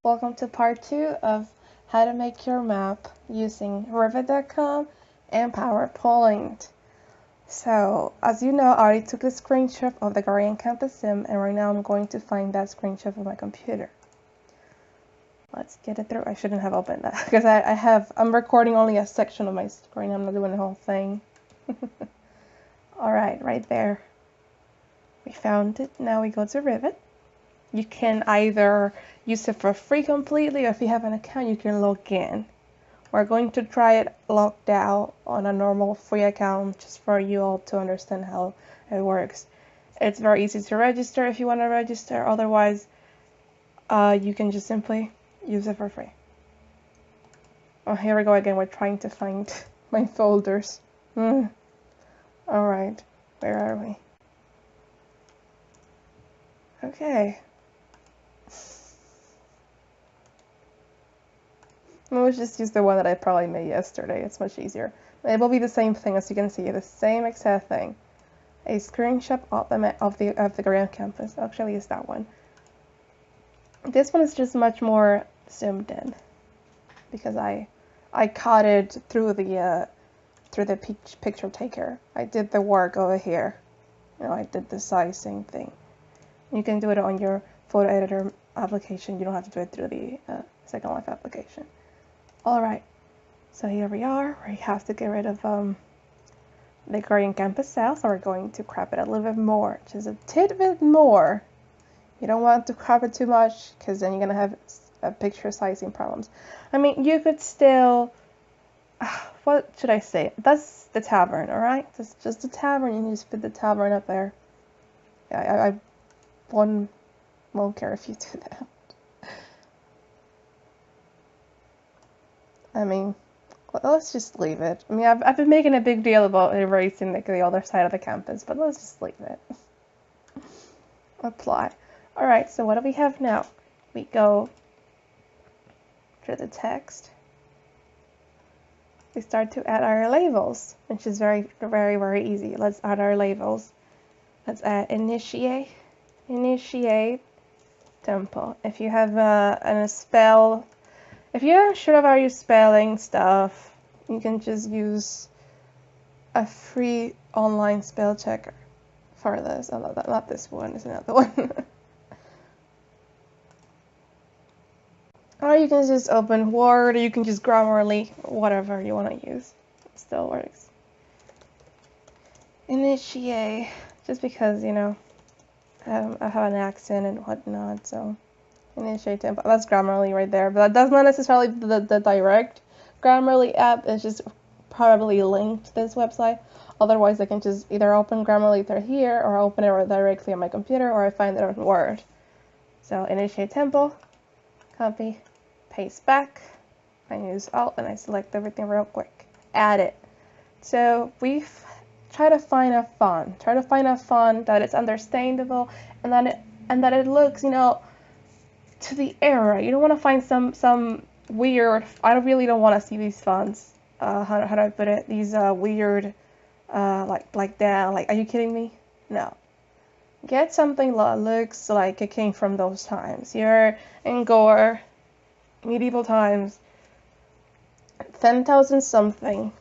Welcome to part 2 of how to make your map using Revit.com and PowerPoint. So, as you know, I already took a screenshot of the Gorean Campus sim, and right now I'm going to find that screenshot on my computer. Let's get it through. I shouldn't have opened that because I'm recording only a section of my screen. I'm not doing the whole thing. Alright, right there. We found it. Now we go to Revit. You can either use it for free completely, or if you have an account, you can log in. We're going to try it logged out on a normal free account just for you all to understand how it works. It's very easy to register if you want to register. Otherwise, you can just simply use it for free. Oh, here we go again. We're trying to find my folders. Alright, where are we? Okay. Let's just use the one that I probably made yesterday. It's much easier. It will be the same thing, as you can see, the same exact thing. A screenshot of the Gorean Campus. Actually, is that one. This one is just much more zoomed in because I caught it through the picture taker. I did the work over here. I did the sizing thing. You can do it on your photo editor application. You don't have to do it through the Second Life application. Alright, so here we are. We have to get rid of the Gorean Campus cell, so we're going to crop it a little bit more, just a tidbit more. You don't want to crop it too much, because then you're going to have picture sizing problems. I mean, you could still, what should I say? That's the tavern, alright? That's just the tavern. You just put the tavern up there. Yeah, I won't care if you do that. I mean, let's just leave it. I mean, I've been making a big deal about erasing the other side of the campus, but let's just leave it. Apply. Alright, so what do we have now? We go to the text. We start to add our labels, which is very, very, very easy. Let's add our labels. Let's add initiate tempo. If you have if you're sure about your spelling stuff, you can just use a free online spell checker for this. Oh, not this one, it's another one. Or you can just open Word, or you can just Grammarly, whatever you want to use. It still works. Initiate, just because, I have an accent and whatnot, so initiate tempo. That's Grammarly right there, but that's not necessarily the direct Grammarly app. It's just probably linked to this website. Otherwise, I can just either open Grammarly through here, or open it directly on my computer, or I find it on Word. So initiate tempo, copy, paste back. I use Alt and I select everything real quick. Add it. So we've tried to find a font. Try to find a font that is understandable and that it looks, to the era. You don't want to find some weird. I really don't want to see these fonts. How do I put it? These weird, like that. Like, are you kidding me? No. Get something that looks like it came from those times. You're in Gore, medieval times, 10,000 something.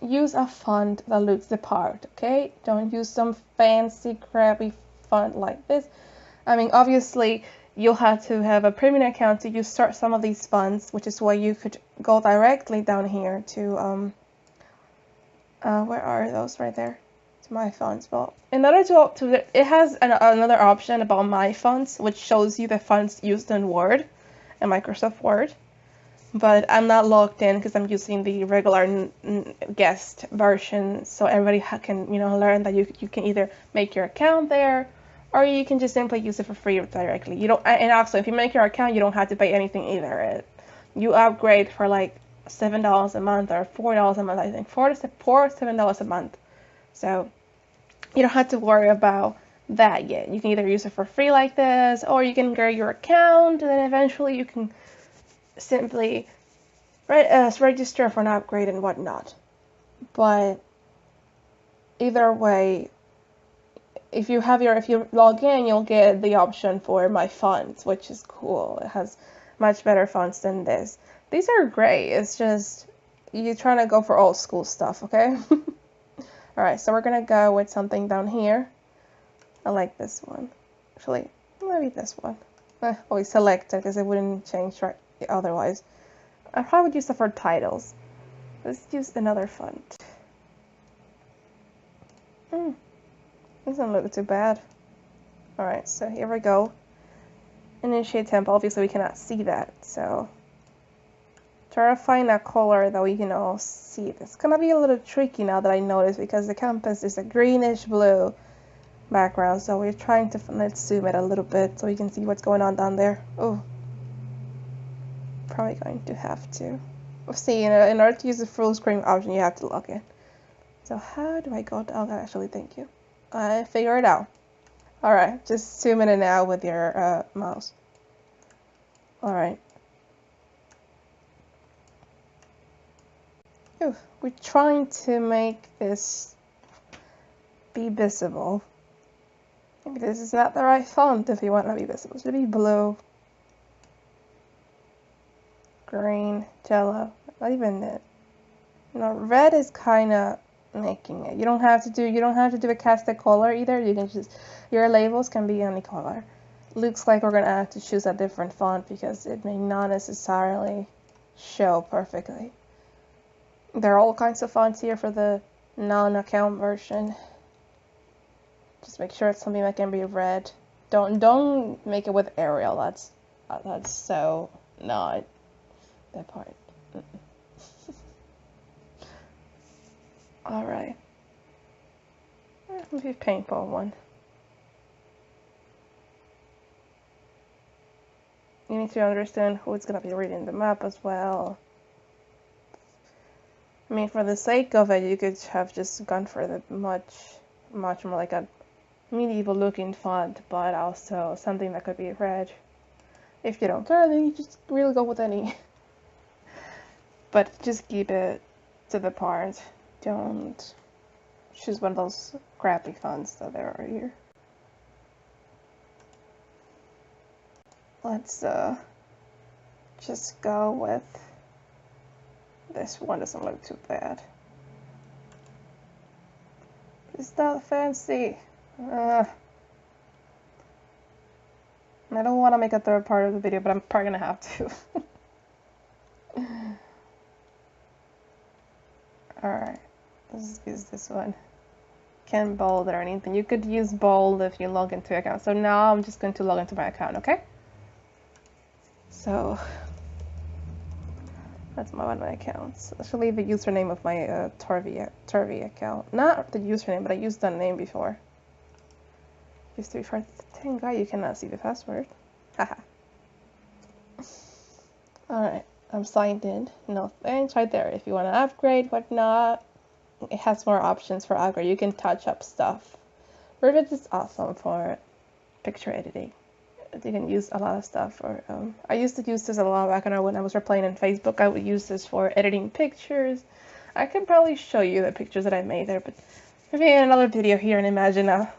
Use a font that looks the part, okay? Don't use some fancy, crappy font like this. I mean, obviously, you'll have to have a premium account to use some of these fonts, which is why you could go directly down here to, where are those? Right there. To my fonts. Well, in order to it has another option about my fonts, which shows you the fonts used in Word and Microsoft Word. But I'm not logged in because I'm using the regular guest version, so everybody can, learn that you can either make your account there, or you can just simply use it for free directly. You don't, and also if you make your account, you don't have to pay anything either. You upgrade for like $7 a month or $4 a month, I think, $7 a month. So you don't have to worry about that yet. You can either use it for free like this, or you can get your account, and then eventually you can simply register for an upgrade and whatnot. But either way, if you log in, you'll get the option for my fonts, which is cool. It has much better fonts than this. These are great. It's just you're trying to go for old school stuff, okay? All right, so we're gonna go with something down here. I like this one. Actually, maybe this one. Always select it because it wouldn't change right otherwise. I probably would use it for titles. Let's use another font. Doesn't look too bad. Alright, so here we go. Initiate temp. Obviously we cannot see that, so try to find a color that we can all see. It's gonna be a little tricky now that I noticed because the campus is a greenish blue background, so we're trying to, let's zoom it a little bit so we can see what's going on down there. Oh, probably going to have to. We'll see, in order to use the full screen option, you have to log in. So how do I go down? Actually, thank you. I figured it out. Alright, just zoom in and out with your mouse. Alright. We're trying to make this be visible. Maybe this is not the right font if you want to be visible. It should be blue, green, yellow, not even it. Red is kind of making it. You don't have to do a casted color either. You can just, your labels can be any color. Looks like we're gonna have to choose a different font because it may not necessarily show perfectly. There are all kinds of fonts here for the non-account version. Just make sure it's something that can be read. Don't make it with Arial. That's so not that part. All right. Maybe a paintball one. You need to understand who is going to be reading the map as well. I mean, for the sake of it, you could have just gone for the much more like a medieval looking font, but also something that could be read. If you don't care, then you just really go with any. But just keep it to the part. Don't choose one of those crappy fonts that there are here. Let's just go with this one. Doesn't look too bad. It's not fancy. I don't want to make a third part of the video, but I'm probably gonna have to. Alright, let's use this one. Can't bold or anything. You could use bold if you log into your account. So now I'm just going to log into my account, okay? So that's one of my accounts. Actually, the username of my Turvy account. Not the username, but I used that name before. Used to be for. Thank God you cannot see the password. Haha. Alright, I'm signed in. No thanks, right there. If you want to upgrade, whatnot, it has more options for upgrade. You can touch up stuff. Rivet is awesome for picture editing. You can use a lot of stuff. Or I used to use this a lot back when I was playing on Facebook. I would use this for editing pictures. I can probably show you the pictures that I made there, but maybe in another video here in IMAGINA.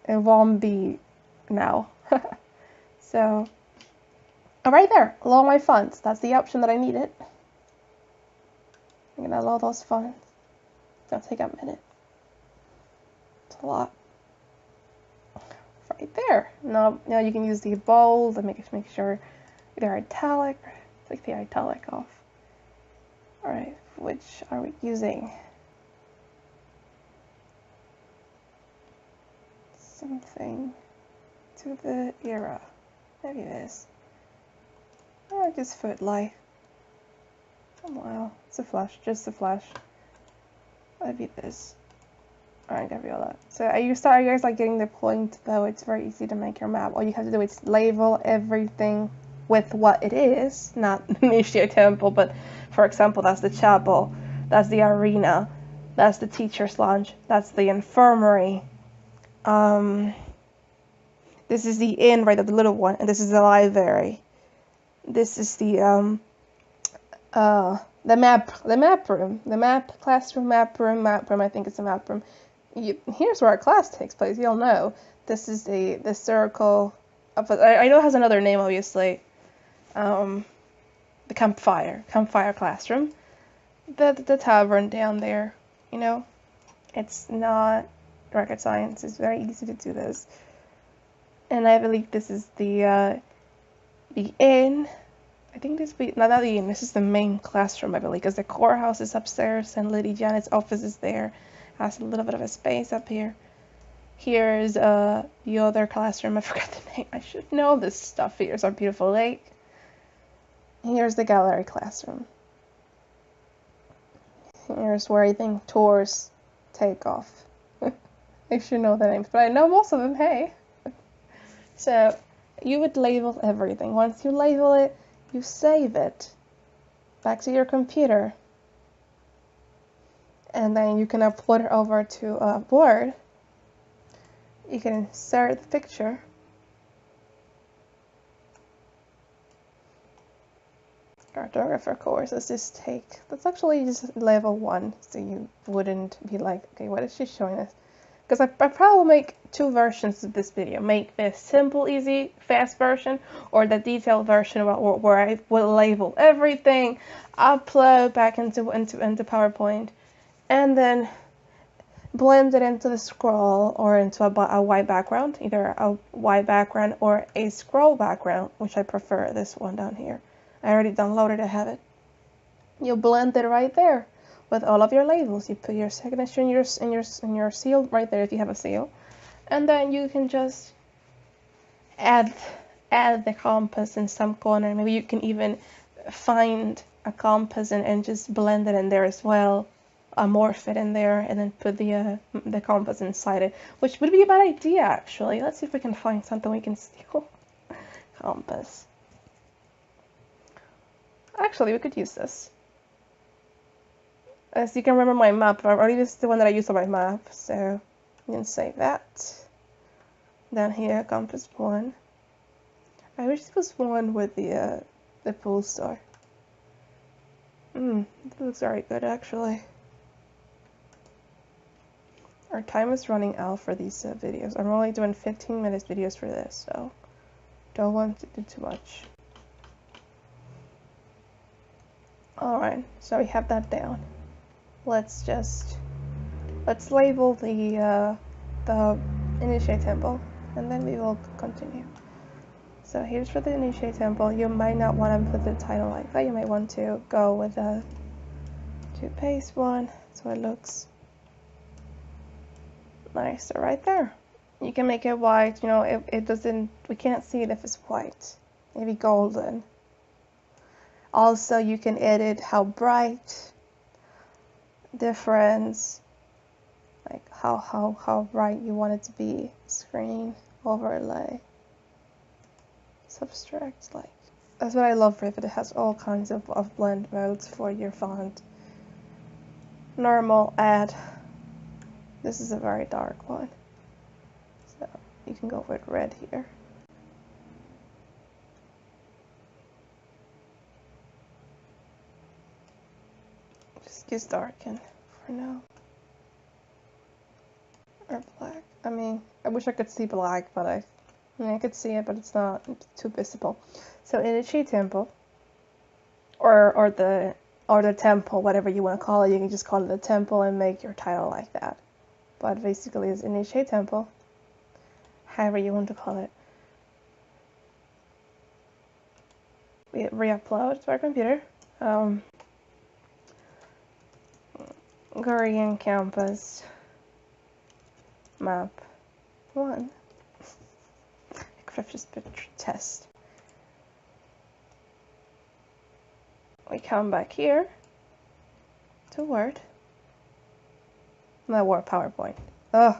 It won't be now. So, right there, load my fonts. That's the option that I needed. I'm gonna load those fonts. It's gonna take a minute. It's a lot. Right there. Now you can use the bold and make sure they're italic. Take the italic off. Alright, which are we using? Something to the era. Maybe this. Oh, just footlight. Oh wow, it's a flash, just a flash. Maybe this. Alright, got all that. So are you guys like getting the point though? It's very easy to make your map. All you have to do is label everything with what it is. Not initiate temple, but for example, that's the chapel, that's the arena, that's the teacher's lounge, that's the infirmary. This is the inn, right, the little one, and this is the library. This is the map room, the classroom map room. I think it's a map room. here's where our class takes place. You'll know this is the circle. I know it has another name, obviously. The campfire classroom. The tavern down there. You know, it's not rocket science. It's very easy to do this. And I believe this is the inn. I think this not the inn. This is the main classroom, I believe, because the courthouse is upstairs and Lady Janet's office is there. Has a little bit of a space up here. Here's the other classroom. I forgot the name. I should know this stuff. Here's our beautiful lake. Here's the gallery classroom. Here's where I think tours take off. I should know the names, but I know most of them. Hey. So you would label everything. Once you label it, you save it back to your computer. And then you can upload it over to Word. You can insert the picture. Cartographer course, that's actually just level 1, so you wouldn't be like, okay, what is she showing us? Because I probably will make 2 versions of this video. Make the simple, easy, fast version, or the detailed version where I will label everything, upload back into PowerPoint, and then blend it into the scroll or into a white background, either a white background or a scroll background, which I prefer this one down here. I already downloaded, I have it. You blend it right there with all of your labels. You put your signature and your seal right there if you have a seal, and then you can just add the compass in some corner. Maybe you can even find a compass and just blend it in there as well. Morph it in there and then put the compass inside it, which would be a bad idea actually. Let's see if we can find something we can steal. Compass. Actually, we could use this. As you can remember my map, I've already used the one that I used on my map, so you can save that. Down here, compass 1. I wish it was one with the pool star. It looks very good actually. Our time is running out for these videos. I'm only doing 15-minute videos for this, so don't want to do too much. Alright, so we have that down. Let's label the initiate temple, and then we will continue. So here's for the initiate temple. You might not want to put the title like that. You might want to go with a two-page one, so it looks nice. So right there, you can make it white. You know, it doesn't. We can't see it if it's white. Maybe golden. Also, you can edit how bright, difference, like how bright you want it to be. Screen, overlay, subtract, like. That's what I love for it. It has all kinds of blend modes for your font. Normal, add. This is a very dark one. So you can go with red here. Just use darken for now. Or black. I mean, I wish I could see black, but I could see it, but it's not too visible. So initiate temple, or the temple, whatever you want to call it. You can just call it a temple and make your title like that. But basically, it's initiate temple, however you want to call it. We re-upload to our computer. Gorean Campus map 1. I could have just put test. We come back here to Word. Not Word, PowerPoint. Ugh.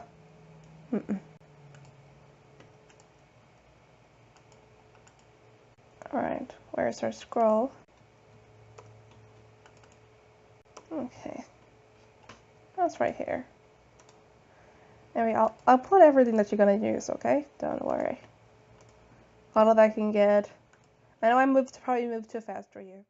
Alright, where's our scroll? Okay. That's right here. Anyway, I'll put everything that you're gonna use, okay? Don't worry. All of that I can get. I know I probably moved too fast for you.